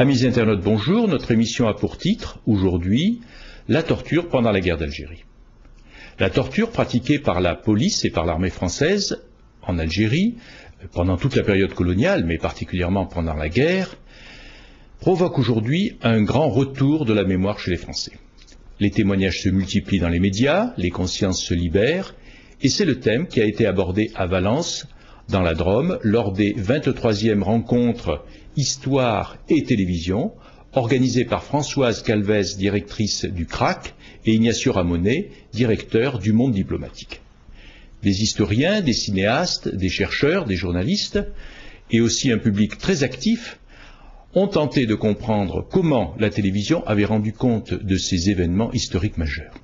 Amis internautes, bonjour. Notre émission a pour titre, aujourd'hui, la torture pendant la guerre d'Algérie. La torture pratiquée par la police et par l'armée française en Algérie, pendant toute la période coloniale, mais particulièrement pendant la guerre, provoque aujourd'hui un grand retour de la mémoire chez les Français. Les témoignages se multiplient dans les médias, les consciences se libèrent, et c'est le thème qui a été abordé à Valence, dans la Drôme, lors des 23e rencontres Histoire et Télévision, organisées par Françoise Calvez, directrice du CRAC, et Ignacio Ramonet, directeur du Monde diplomatique. Des historiens, des cinéastes, des chercheurs, des journalistes, et aussi un public très actif, ont tenté de comprendre comment la télévision avait rendu compte de ces événements historiques majeurs.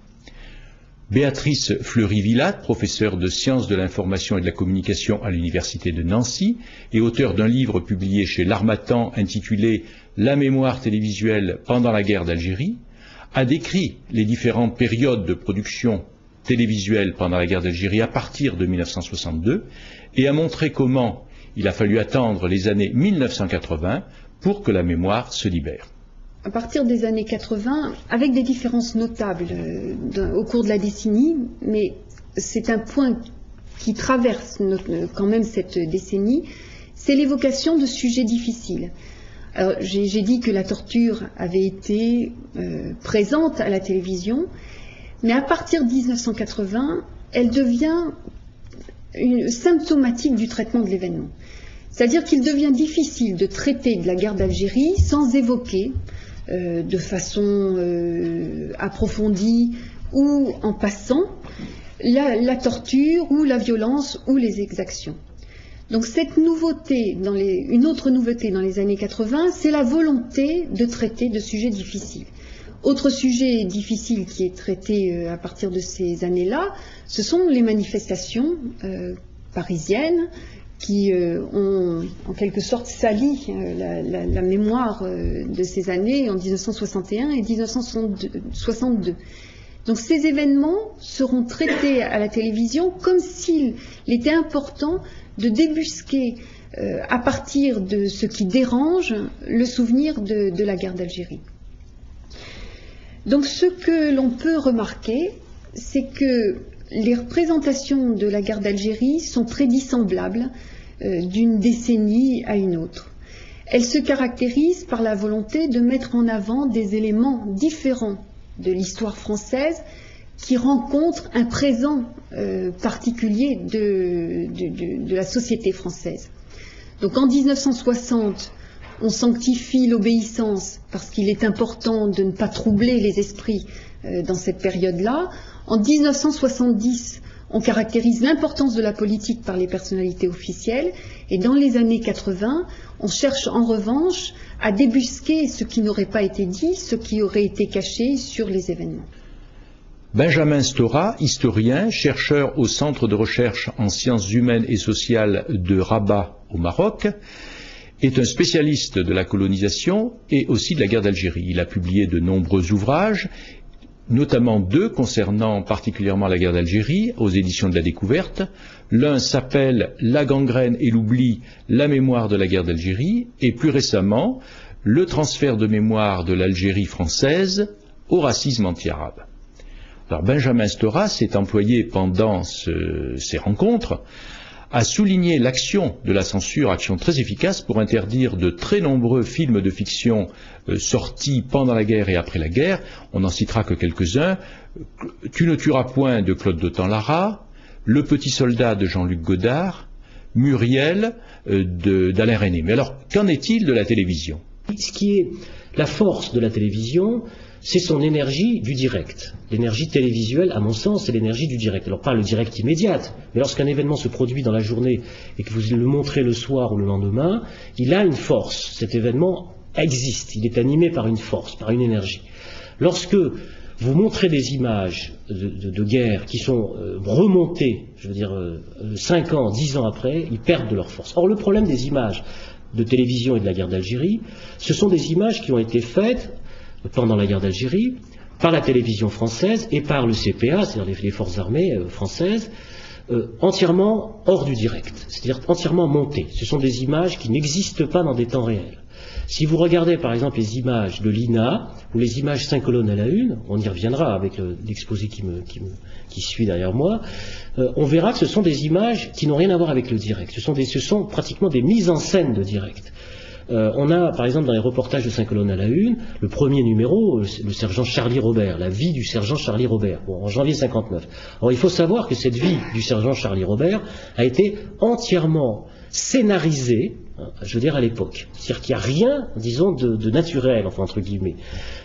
Béatrice Fleury-Villatte, professeure de sciences de l'information et de la communication à l'université de Nancy et auteure d'un livre publié chez l'Harmattan intitulé « La mémoire télévisuelle pendant la guerre d'Algérie », a décrit les différentes périodes de production télévisuelle pendant la guerre d'Algérie à partir de 1962 et a montré comment il a fallu attendre les années 1980 pour que la mémoire se libère. À partir des années 80, avec des différences notables au cours de la décennie, mais c'est un point qui traverse quand même cette décennie, c'est l'évocation de sujets difficiles. Alors, j'ai dit que la torture avait été présente à la télévision, mais à partir de 1980, elle devient symptomatique du traitement de l'événement. C'est-à-dire qu'il devient difficile de traiter de la guerre d'Algérie sans évoquer de façon approfondie ou en passant la torture ou la violence ou les exactions. Donc cette nouveauté, une autre nouveauté dans les années 80, c'est la volonté de traiter de sujets difficiles. Autre sujet difficile qui est traité à partir de ces années-là, ce sont les manifestations parisiennes qui ont en quelque sorte sali la mémoire de ces années en 1961 et 1962. Donc ces événements seront traités à la télévision comme s'il était important de débusquer à partir de ce qui dérange le souvenir de la guerre d'Algérie. Donc ce que l'on peut remarquer, c'est que les représentations de la guerre d'Algérie sont très dissemblables d'une décennie à une autre. Elles se caractérisent par la volonté de mettre en avant des éléments différents de l'histoire française qui rencontrent un présent particulier de la société française. Donc en 1960, on sanctifie l'obéissance parce qu'il est important de ne pas troubler les esprits dans cette période-là. En 1970, on caractérise l'importance de la politique par les personnalités officielles. Et dans les années 80, on cherche en revanche à débusquer ce qui n'aurait pas été dit, ce qui aurait été caché sur les événements. Benjamin Stora, historien, chercheur au Centre de recherche en sciences humaines et sociales de Rabat au Maroc, est un spécialiste de la colonisation et aussi de la guerre d'Algérie. Il a publié de nombreux ouvrages, notamment deux concernant particulièrement la guerre d'Algérie, aux éditions de la Découverte. L'un s'appelle « La gangrène et l'oubli, la mémoire de la guerre d'Algérie » et plus récemment, « Le transfert de mémoire de l'Algérie française au racisme anti-arabe ». Alors Benjamin Stora s'est employé pendant ces rencontres à souligner l'action de la censure, action très efficace pour interdire de très nombreux films de fiction sortis pendant la guerre et après la guerre. On n'en citera que quelques-uns. Tu ne tueras point de Claude Dautant-Lara, Le petit soldat de Jean-Luc Godard, Muriel d'Alain Resnais. Mais alors, qu'en est-il de la télévision? Ce qui est la force de la télévision, c'est son énergie du direct. L'énergie télévisuelle, à mon sens, c'est l'énergie du direct. Alors pas le direct immédiat, mais lorsqu'un événement se produit dans la journée et que vous le montrez le soir ou le lendemain, il a une force. Cet événement existe, il est animé par une force, par une énergie. Lorsque vous montrez des images de guerre qui sont remontées, je veux dire 5 ans, 10 ans après, ils perdent de leur force. Or le problème des images de télévision et de la guerre d'Algérie, ce sont des images qui ont été faites pendant la guerre d'Algérie, par la télévision française et par le CPA, c'est-à-dire les forces armées françaises, entièrement hors du direct, c'est-à-dire entièrement montées. Ce sont des images qui n'existent pas dans des temps réels. Si vous regardez par exemple les images de l'INA ou les images 5 colonnes à la une, on y reviendra avec l'exposé qui suit derrière moi, on verra que ce sont des images qui n'ont rien à voir avec le direct. Ce sont pratiquement des mises en scène de direct. On a, par exemple, dans les reportages de 5 colonnes à la une, le premier numéro, le sergent Charlie Robert, la vie du sergent Charlie Robert, en janvier 59. Alors il faut savoir que cette vie du sergent Charlie Robert a été entièrement scénarisée, je veux dire à l'époque. C'est-à-dire qu'il n'y a rien, disons, de naturel, enfin entre guillemets.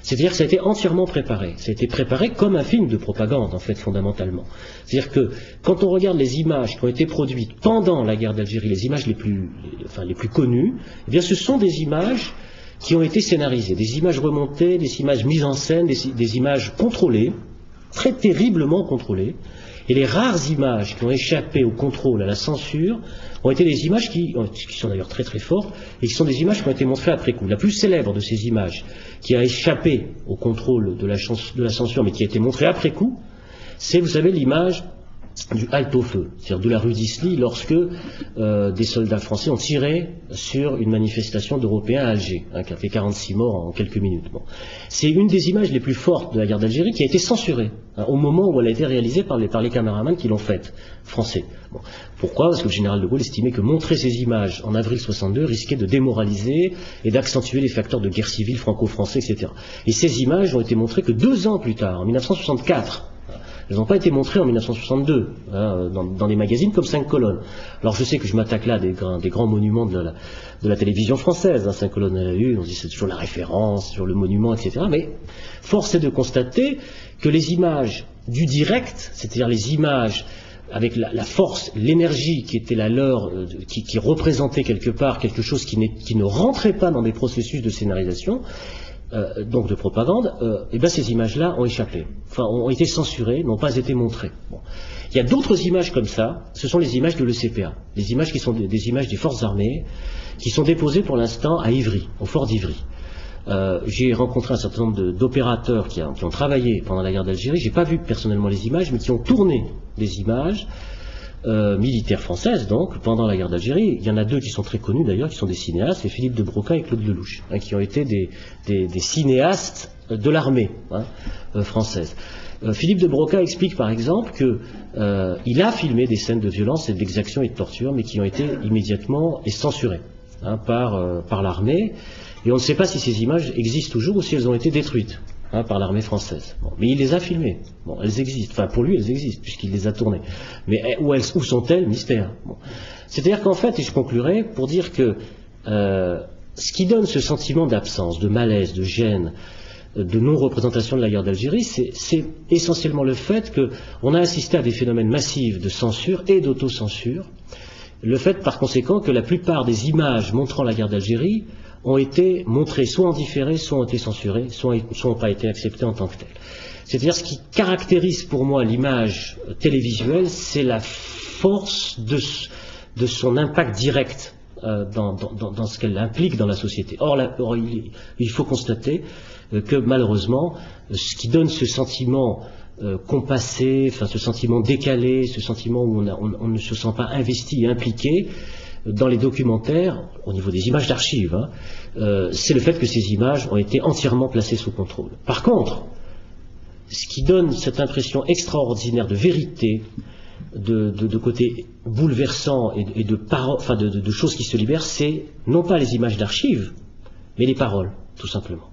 C'est-à-dire que ça a été entièrement préparé. Ça a été préparé comme un film de propagande, en fait, fondamentalement. C'est-à-dire que quand on regarde les images qui ont été produites pendant la guerre d'Algérie, les images les plus connues, eh bien ce sont des images qui ont été scénarisées, des images remontées, des images mises en scène, des images contrôlées, très terriblement contrôlées. Et les rares images qui ont échappé au contrôle, à la censure, ont été des images qui sont d'ailleurs très très fortes, et qui sont des images qui ont été montrées après coup. La plus célèbre de ces images, qui a échappé au contrôle de la censure, mais qui a été montrée après coup, c'est, vous savez, l'image du halte-au-feu, c'est-à-dire de la rue d'Isly, lorsque des soldats français ont tiré sur une manifestation d'Européens à Alger, qui a fait 46 morts en quelques minutes. Bon. C'est une des images les plus fortes de la guerre d'Algérie qui a été censurée au moment où elle a été réalisée par les caméramans qui l'ont faite, français. Bon. Pourquoi? Parce que le général de Gaulle estimait que montrer ces images en avril 62 risquait de démoraliser et d'accentuer les facteurs de guerre civile franco-français, etc. Et ces images ont été montrées que 2 ans plus tard, en 1964. Elles n'ont pas été montrées en 1962, dans les magazines comme 5 colonnes. Alors je sais que je m'attaque là à des grands monuments de la télévision française, 5 colonnes à la une, on dit c'est toujours la référence, sur le monument, etc. Mais force est de constater que les images du direct, c'est-à-dire les images avec la force, l'énergie qui était la leur, qui représentait quelque part quelque chose qui ne rentrait pas dans des processus de scénarisation, donc de propagande, et bien ces images-là ont échappé, enfin ont été censurées, n'ont pas été montrées. Bon. Il y a d'autres images comme ça, ce sont les images de l'ECPA, des images qui sont des images des forces armées, qui sont déposées pour l'instant à Ivry, au fort d'Ivry. J'ai rencontré un certain nombre d'opérateurs qui ont travaillé pendant la guerre d'Algérie, j'ai pas vu personnellement les images, mais qui ont tourné des images militaires françaises, donc, pendant la guerre d'Algérie. Il y en a 2 qui sont très connus d'ailleurs, qui sont des cinéastes, c'est Philippe de Broca et Claude Lelouch, qui ont été des cinéastes de l'armée française. Philippe de Broca explique par exemple qu'il a filmé des scènes de violence et d'exaction et de torture, mais qui ont été immédiatement censurées par l'armée, et on ne sait pas si ces images existent toujours ou si elles ont été détruites par l'armée française. Bon, mais il les a filmées. Bon, elles existent. Enfin, pour lui, elles existent, puisqu'il les a tournées. Mais où sont-elles? Mystère. Bon. C'est-à-dire qu'en fait, et je conclurai, pour dire que ce qui donne ce sentiment d'absence, de malaise, de gêne, de non-représentation de la guerre d'Algérie, c'est essentiellement le fait qu'on a assisté à des phénomènes massifs de censure et d'autocensure. Le fait, par conséquent, que la plupart des images montrant la guerre d'Algérie ont été montrées soit en différé, soit ont été censurées, soit n'ont pas été acceptées en tant que telles. C'est-à-dire ce qui caractérise pour moi l'image télévisuelle, c'est la force de son impact direct dans ce qu'elle implique dans la société. Or, il faut constater que malheureusement, ce qui donne ce sentiment compassé, enfin ce sentiment décalé, ce sentiment où on ne se sent pas investi et impliqué, dans les documentaires, au niveau des images d'archives, c'est le fait que ces images ont été entièrement placées sous contrôle. Par contre, ce qui donne cette impression extraordinaire de vérité, de côté bouleversant et de choses qui se libèrent, c'est non pas les images d'archives, mais les paroles, tout simplement.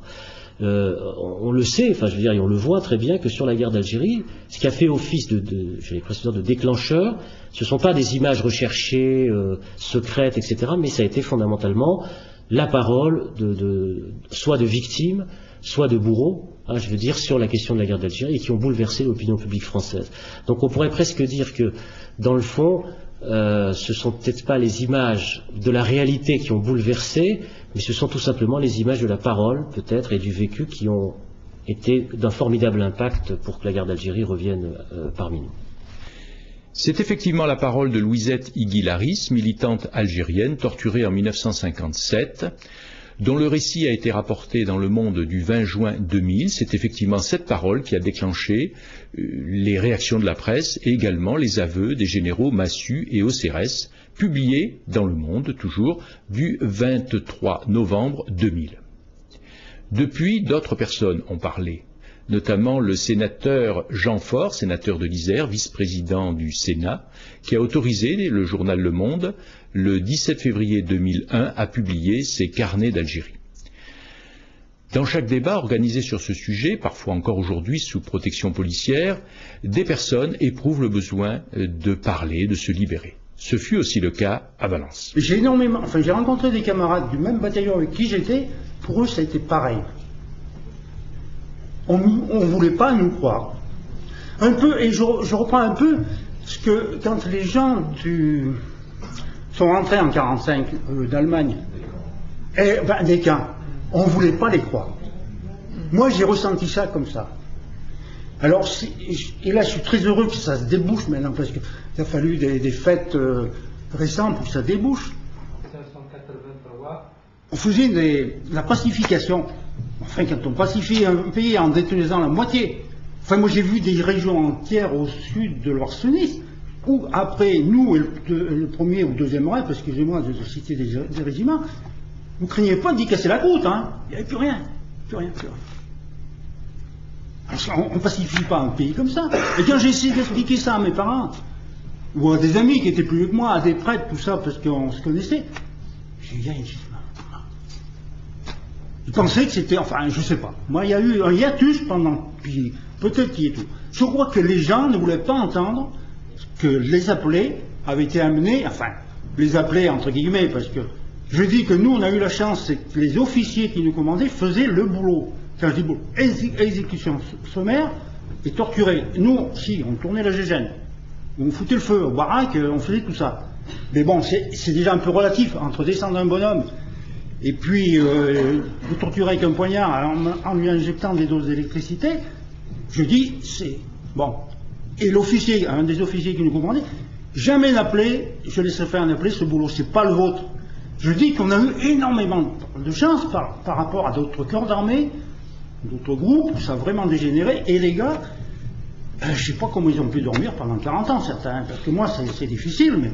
On le sait, enfin je veux dire, et on le voit très bien que sur la guerre d'Algérie, ce qui a fait office de déclencheur, ce ne sont pas des images recherchées, secrètes, etc., mais ça a été fondamentalement la parole soit de victimes, soit de bourreaux, je veux dire, sur la question de la guerre d'Algérie, et qui ont bouleversé l'opinion publique française. Donc on pourrait presque dire que, dans le fond, ce sont peut-être pas les images de la réalité qui ont bouleversé, mais ce sont tout simplement les images de la parole, peut-être, et du vécu qui ont été d'un formidable impact pour que la guerre d'Algérie revienne parmi nous. C'est effectivement la parole de Louisette Iguilaris, militante algérienne, torturée en 1957. dont le récit a été rapporté dans Le Monde du 20 juin 2000. C'est effectivement cette parole qui a déclenché les réactions de la presse et également les aveux des généraux Massu et Océrès, publiés dans Le Monde, toujours, du 23 novembre 2000. Depuis, d'autres personnes ont parlé, notamment le sénateur Jean Faure, sénateur de l'Isère, vice-président du Sénat, qui a autorisé le journal Le Monde, le 17 février 2001, à publier ses carnets d'Algérie. Dans chaque débat organisé sur ce sujet, parfois encore aujourd'hui sous protection policière, des personnes éprouvent le besoin de parler, de se libérer. Ce fut aussi le cas à Valence. J'ai rencontré des camarades du même bataillon avec qui j'étais, pour eux ça a été pareil. On ne voulait pas nous croire. Un peu, et je reprends un peu, ce que quand les gens sont rentrés en 1945 d'Allemagne, des camps, on ne voulait pas les croire. Moi j'ai ressenti ça comme ça. Alors, et là je suis très heureux que ça se débouche maintenant, parce qu'il a fallu des fêtes récentes pour que ça débouche. On faisait de la pacification. Enfin, quand on pacifie un pays en détruisant la moitié. Enfin, moi j'ai vu des régions entières au sud de l'Orsenice, où après, nous, et le premier ou le deuxième Reich, parce que j'ai moi de citer des régiments, vous ne craignez pas d'y casser la croûte, hein. Il n'y avait plus rien. Alors, on ne pacifie pas un pays comme ça. Et quand j'ai essayé d'expliquer ça à mes parents, ou à des amis qui étaient plus vieux que moi, à des prêtres, tout ça, parce qu'on se connaissait, j'ai dit, je pensais que c'était, enfin, je sais pas. Moi, il y a eu un hiatus pendant, puis peut-être qu'il y a tout. Je crois que les gens ne voulaient pas entendre que les appelés avaient été amenés, enfin, les appelés entre guillemets, parce que je dis que nous, on a eu la chance, c'est que les officiers qui nous commandaient faisaient le boulot. Quand je dis boulot, exécution sommaire et torturés. Nous, si, on tournait la gégène. On foutait le feu au baraque, on faisait tout ça. Mais bon, c'est déjà un peu relatif, entre descendre d'un bonhomme et puis le torturer avec un poignard en lui injectant des doses d'électricité, je dis, c'est bon. Et l'officier, un des officiers qui nous commandait, jamais n'appelait, je laisserai faire un appelé, ce boulot, c'est pas le vôtre. Je dis qu'on a eu énormément de chance par rapport à d'autres corps d'armée, d'autres groupes, où ça a vraiment dégénéré, et les gars, je ne sais pas comment ils ont pu dormir pendant 40 ans, certains, parce que moi c'est difficile, mais...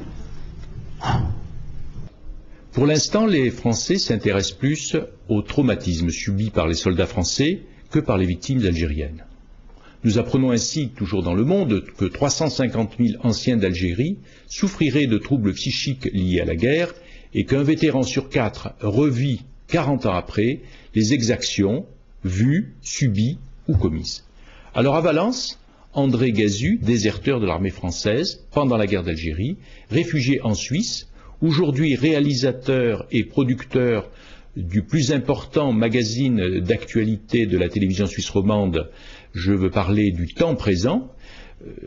Pour l'instant, les Français s'intéressent plus au traumatisme subi par les soldats français que par les victimes algériennes. Nous apprenons ainsi, toujours dans Le Monde, que 350 000 anciens d'Algérie souffriraient de troubles psychiques liés à la guerre et qu'un vétéran sur 4 revit 40 ans après les exactions vues, subies ou commises. Alors à Valence, André Gazu, déserteur de l'armée française pendant la guerre d'Algérie, réfugié en Suisse, aujourd'hui réalisateur et producteur du plus important magazine d'actualité de la télévision suisse romande, je veux parler du Temps présent.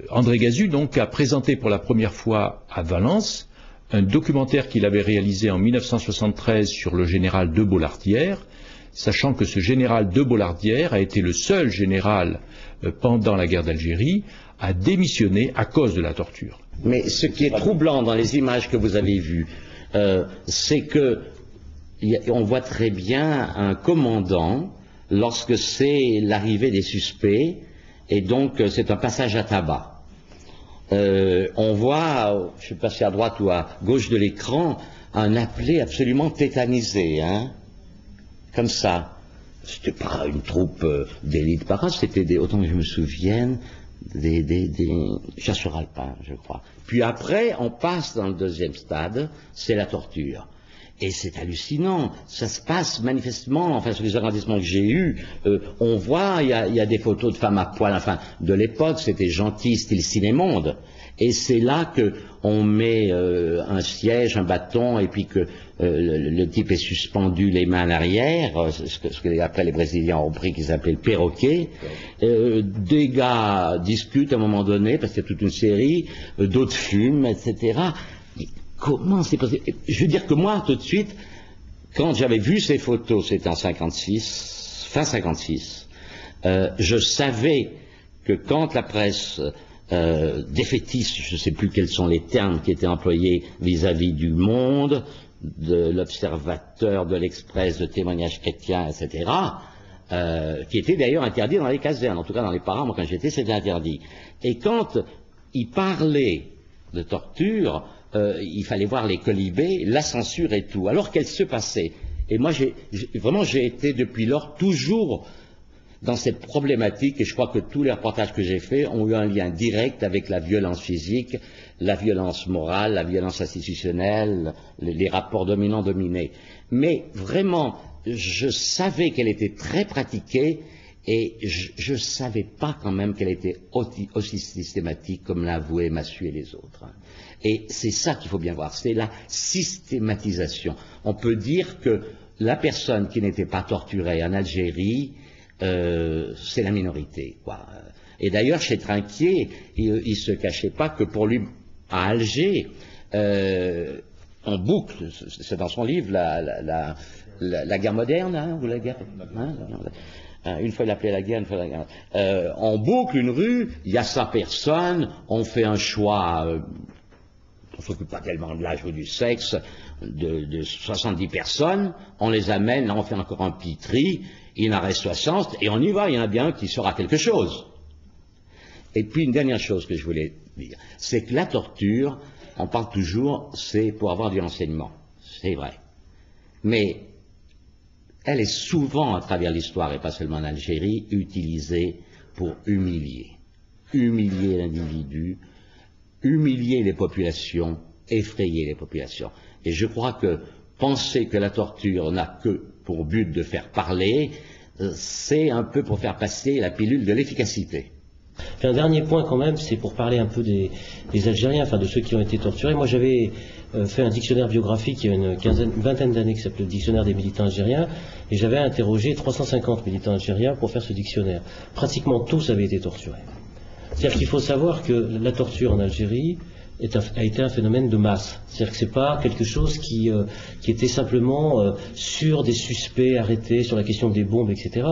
André Gazu donc a présenté pour la première fois à Valence un documentaire qu'il avait réalisé en 1973 sur le général de Bollardière, sachant que ce général de Bollardière a été le seul général pendant la guerre d'Algérie à démissionner à cause de la torture. Mais ce qui est troublant dans les images que vous avez vues, c'est que on voit très bien un commandant lorsque c'est l'arrivée des suspects, et donc c'est un passage à tabac. On voit, je ne sais pas si à droite ou à gauche de l'écran, un appelé absolument tétanisé, hein, comme ça. C'était pas une troupe d'élite parade, c'était autant que je me souvienne, des chasseurs alpins, je crois. Puis après, on passe dans le deuxième stade, c'est la torture. Et c'est hallucinant, ça se passe manifestement, enfin sur les arrondissements que j'ai eus, on voit, il y a des photos de femmes à poil, enfin de l'époque, c'était gentil, style ciné-monde. Et c'est là qu'on met un siège, un bâton, et puis que le type est suspendu les mains en arrière, ce que après les Brésiliens ont pris, qu'ils appelaient le perroquet. Des gars discutent à un moment donné, parce qu'il y a toute une série, d'autres fument, etc. Mais comment c'est possible? Je veux dire que moi, tout de suite, quand j'avais vu ces photos, c'était en 56, fin 56, je savais que quand la presse défaitiste, je ne sais plus quels sont les termes qui étaient employés vis-à-vis du Monde, de l'Observateur, de l'Express, de Témoignages chrétiens, etc., qui étaient d'ailleurs interdits dans les casernes. En tout cas, dans les parents, moi, quand j'étais, c'était interdit. Et quand il parlait de torture, il fallait voir les colibés, la censure et tout. Alors qu'elle se passait. Et moi, j'ai été depuis lors toujours dans cette problématique, et je crois que tous les reportages que j'ai faits ont eu un lien direct avec la violence physique, la violence morale, la violence institutionnelle, les rapports dominants-dominés. Mais vraiment, je savais qu'elle était très pratiquée, et je ne savais pas quand même qu'elle était aussi systématique comme l'avouaient Massu et les autres. Et c'est ça qu'il faut bien voir, c'est la systématisation. On peut dire que la personne qui n'était pas torturée en Algérie, c'est la minorité, quoi. Et d'ailleurs, chez Trinquier, il se cachait pas que pour lui, à Alger, on boucle, c'est dans son livre, la guerre moderne, hein, ou la guerre, hein, une fois il appelait la guerre, une fois la guerre. On boucle une rue, il y a 100 personnes, on fait un choix, on ne s'occupe pas tellement de l'âge ou du sexe, de 70 personnes, on les amène, là on fait encore un petit tri, il en reste 60, et on y va, il y en a bien qui saura quelque chose. Et puis une dernière chose que je voulais dire, c'est que la torture, on parle toujours, c'est pour avoir du renseignement, c'est vrai. Mais elle est souvent, à travers l'histoire, et pas seulement en Algérie, utilisée pour humilier l'individu, humilier les populations, effrayer les populations. Et je crois que penser que la torture n'a que pour but de faire parler, c'est un peu pour faire passer la pilule de l'efficacité. Un dernier point quand même, c'est pour parler un peu des Algériens, enfin de ceux qui ont été torturés. Moi j'avais fait un dictionnaire biographique il y a une vingtaine d'années qui s'appelait le dictionnaire des militants algériens, et j'avais interrogé 350 militants algériens pour faire ce dictionnaire. Pratiquement tous avaient été torturés. C'est-à-dire qu'il faut savoir que la torture en Algérie a été un phénomène de masse. C'est-à-dire que c'est pas quelque chose qui était simplement sur des suspects arrêtés, sur la question des bombes, etc.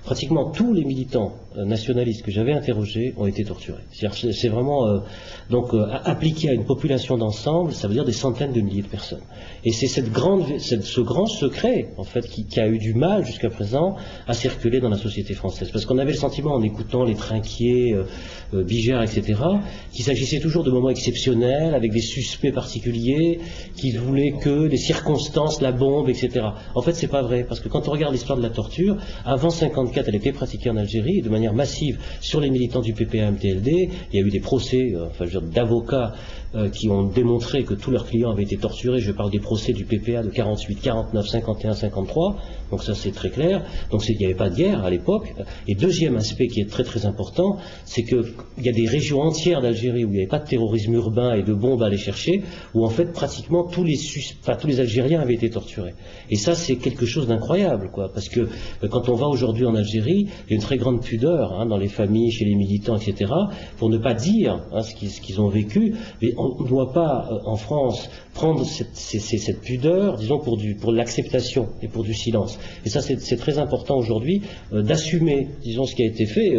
Pratiquement tous les militants nationalistes que j'avais interrogés ont été torturés. C'est-à-dire c'est vraiment appliqué à une population d'ensemble, ça veut dire des centaines de milliers de personnes. Et c'est ce grand secret en fait qui a eu du mal jusqu'à présent à circuler dans la société française, parce qu'on avait le sentiment en écoutant les Trinquier, Bigère, etc., qu'il s'agissait toujours de moments exceptionnels avec des suspects particuliers qui voulaient que les circonstances, la bombe, etc. En fait, c'est pas vrai, parce que quand on regarde l'histoire de la torture, avant 54, elle était pratiquée en Algérie de manière massive sur les militants du PPA-MTLD. Il y a eu des procès, d'avocats qui ont démontré que tous leurs clients avaient été torturés. Je parle des procès du PPA de 48, 49, 51, 53. Donc ça, c'est très clair. Donc il n'y avait pas de guerre à l'époque. Et deuxième aspect qui est très très important, c'est qu'il y a des régions entières d'Algérie où il n'y avait pas de terrorisme urbain et de bombes à aller chercher, où en fait pratiquement tous les Algériens avaient été torturés. Et ça, c'est quelque chose d'incroyable, quoi, parce que quand on va aujourd'hui en Algérie, il y a une très grande pudeur dans les familles, chez les militants, etc., pour ne pas dire ce qu'ils ont vécu. Mais on ne doit pas, en France, prendre cette pudeur, disons, pour l'acceptation et pour du silence. Et ça, c'est très important aujourd'hui d'assumer, disons, ce qui a été fait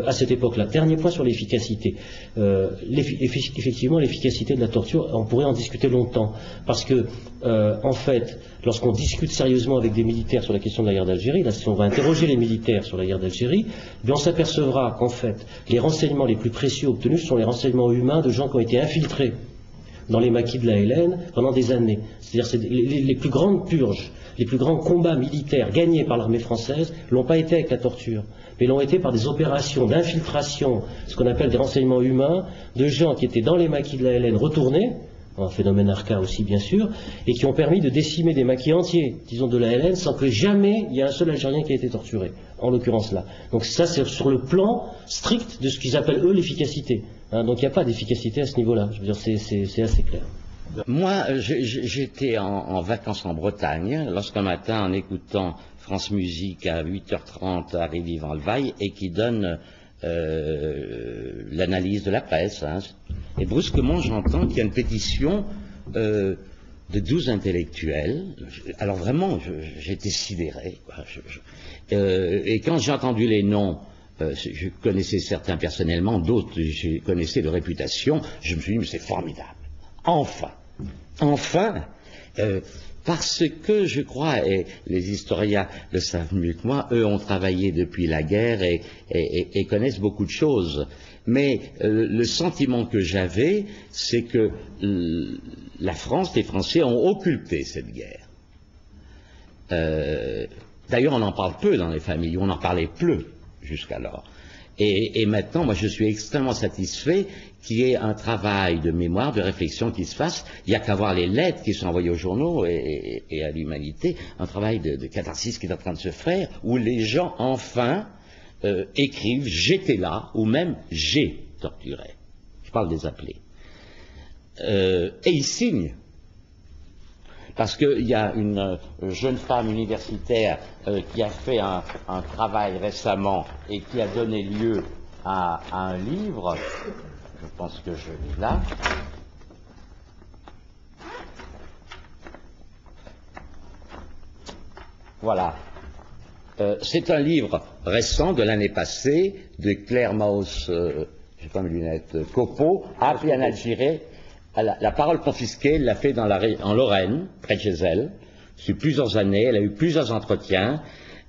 à cette époque-là. Dernier point sur l'efficacité. Effectivement, l'efficacité de la torture, on pourrait en discuter longtemps, parce que, en fait, lorsqu'on discute sérieusement avec des militaires sur la question de la guerre d'Algérie, là, si on va interroger les militaires sur la guerre d'Algérie, on s'apercevra qu'en fait, les renseignements les plus précieux obtenus sont les renseignements humains de gens qui ont été infiltrés dans les maquis de la Hélène pendant des années. C'est-à-dire c'est les plus grandes purges, les plus grands combats militaires gagnés par l'armée française l'ont pas été avec la torture, mais l'ont été par des opérations d'infiltration, ce qu'on appelle des renseignements humains, de gens qui étaient dans les maquis de la Hélène retournés, un phénomène Arca aussi bien sûr, et qui ont permis de décimer des maquis entiers, disons de la Hélène, sans que jamais il y ait un seul Algérien qui ait été torturé, en l'occurrence là. Donc ça c'est sur le plan strict de ce qu'ils appellent eux l'efficacité. Donc il n'y a pas d'efficacité à ce niveau-là, je veux dire c'est assez clair. Moi j'étais en vacances en Bretagne, lorsqu'un matin en écoutant France Musique à 8h30 arrive Yvan Levaille et qui donne l'analyse de la presse, et brusquement j'entends qu'il y a une pétition de 12 intellectuels. Alors vraiment j'étais sidéré, quoi. Et quand j'ai entendu les noms, je connaissais certains personnellement, d'autres je connaissais de réputation, je me suis dit mais c'est formidable, enfin Parce que je crois, et les historiens le savent mieux que moi, eux ont travaillé depuis la guerre et connaissent beaucoup de choses. Mais le sentiment que j'avais, c'est que la France, les Français ont occulté cette guerre. D'ailleurs, on en parle peu dans les familles, on en parlait peu jusqu'alors. Et maintenant, moi, je suis extrêmement satisfait qu'il y ait un travail de mémoire, de réflexion qui se fasse. Il n'y a qu'à voir les lettres qui sont envoyées aux journaux et à l'humanité, un travail de catharsis qui est en train de se faire, où les gens, enfin, écrivent « j'étais là » ou même « j'ai torturé ». Je parle des appelés. Et ils signent. Parce qu'il y a une jeune femme universitaire qui a fait un travail récemment et qui a donné lieu à un livre, je pense que je l'ai là. Voilà. C'est un livre récent de l'année passée de Claire Maus, j'ai pas mes lunettes, Copeau, appelé en Algérie. La parole confisquée, elle l'a fait en Lorraine, près de chez elle, sur plusieurs années, elle a eu plusieurs entretiens,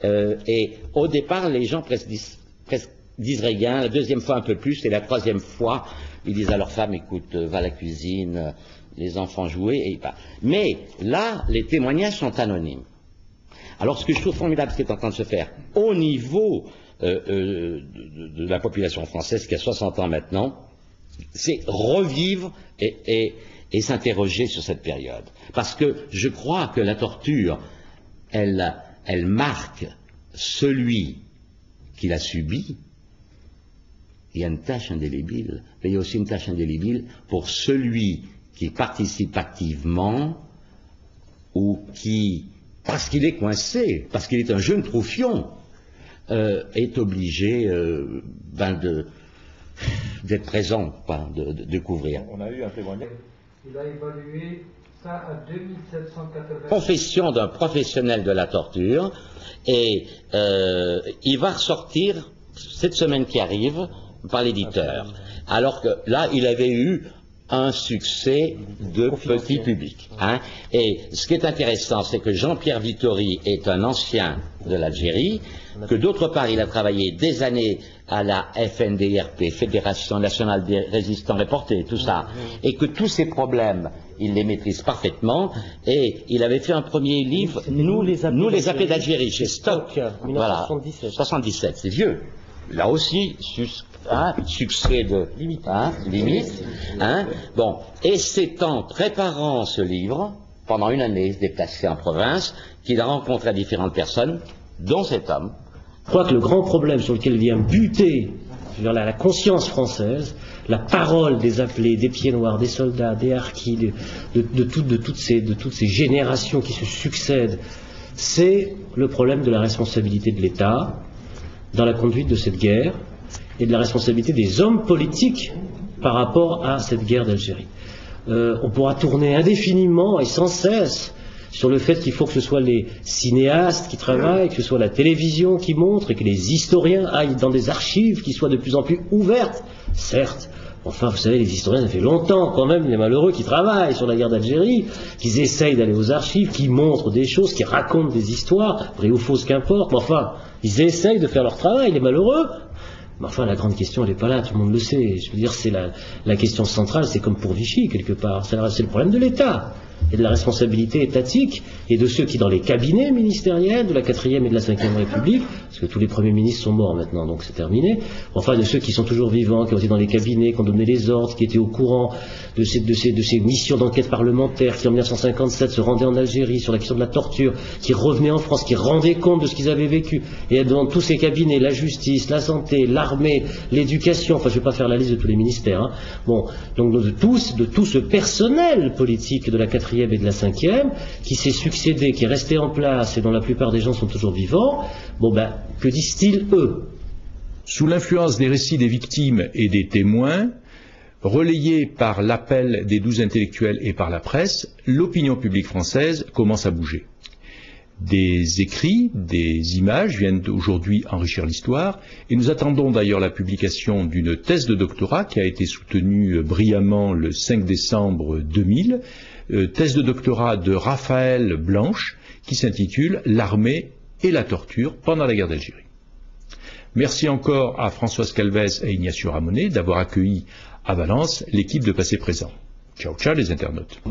et au départ, les gens presque disent rien, la deuxième fois un peu plus, et la troisième fois, ils disent à leur femme, écoute, va à la cuisine, les enfants jouer, et pas. Mais là, les témoignages sont anonymes. Alors, ce que je trouve formidable, ce qui est en train de se faire, au niveau de la population française, qui a 60 ans maintenant, c'est revivre et s'interroger sur cette période. Parce que je crois que la torture, elle marque celui qui l'a subi. Il y a une tâche indélébile, mais il y a aussi une tâche indélébile pour celui qui participe activement ou qui, parce qu'il est coincé, parce qu'il est un jeune troufion, est obligé d'être présent, de couvrir. On a eu un témoignage. Il a évalué ça à 2780. Confession d'un professionnel de la torture, et il va ressortir cette semaine qui arrive par l'éditeur. Alors que là, il avait eu un succès de petit public. Hein. Et ce qui est intéressant, c'est que Jean-Pierre Vittori est un ancien de l'Algérie, que d'autre part, il a travaillé des années à la FNDRP, Fédération Nationale des Résistants Réportés, tout ça, et que tous ces problèmes, il les maîtrise parfaitement, et il avait fait un premier livre, Nous les appelés d'Algérie, chez Stock, 1977. Voilà, 77, c'est vieux. Là aussi, succès de limite. Bon, et c'est en préparant ce livre, pendant une année, se déplacer en province, qu'il a rencontré différentes personnes, dont cet homme. Je crois que le grand problème sur lequel vient buter la conscience française, la parole des appelés, des pieds noirs, des soldats, des harkis, de toutes ces générations qui se succèdent, c'est le problème de la responsabilité de l'État dans la conduite de cette guerre et de la responsabilité des hommes politiques par rapport à cette guerre d'Algérie. On pourra tourner indéfiniment et sans cesse sur le fait qu'il faut que ce soit les cinéastes qui travaillent, que ce soit la télévision qui montre, et que les historiens aillent dans des archives qui soient de plus en plus ouvertes. Certes, enfin, vous savez, les historiens, ça fait longtemps quand même, les malheureux qui travaillent sur la guerre d'Algérie, qu'ils essayent d'aller aux archives, qui montrent des choses, qui racontent des histoires, vraies ou fausses, qu'importe, mais enfin, ils essayent de faire leur travail, les malheureux. Mais enfin, la grande question, elle n'est pas là, tout le monde le sait. Je veux dire, c'est la question centrale, c'est comme pour Vichy, quelque part. C'est le problème de l'État et de la responsabilité étatique, et de ceux qui, dans les cabinets ministériels de la 4e et de la 5e République, parce que tous les premiers ministres sont morts maintenant, donc c'est terminé, enfin de ceux qui sont toujours vivants, qui ont été dans les cabinets, qui ont donné les ordres, qui étaient au courant de ces missions d'enquête parlementaire, qui en 1957 se rendaient en Algérie sur la question de la torture, qui revenaient en France, qui rendaient compte de ce qu'ils avaient vécu, et dans tous ces cabinets, la justice, la santé, l'armée, l'éducation, enfin je ne vais pas faire la liste de tous les ministères, hein. Bon, donc de tout ce personnel politique de la 4e et de la 5e, qui s'est succédé, qui est resté en place et dont la plupart des gens sont toujours vivants, bon ben, que disent-ils eux? Sous l'influence des récits des victimes et des témoins, relayés par l'appel des 12 intellectuels et par la presse, l'opinion publique française commence à bouger. Des écrits, des images viennent aujourd'hui enrichir l'histoire, et nous attendons d'ailleurs la publication d'une thèse de doctorat qui a été soutenue brillamment le 5 décembre 2000 thèse de doctorat de Raphaël Blanche qui s'intitule « L'armée et la torture pendant la guerre d'Algérie ». Merci encore à Françoise Calvez et Ignacio Ramonet d'avoir accueilli à Valence l'équipe de Passé Présent. Ciao ciao les internautes.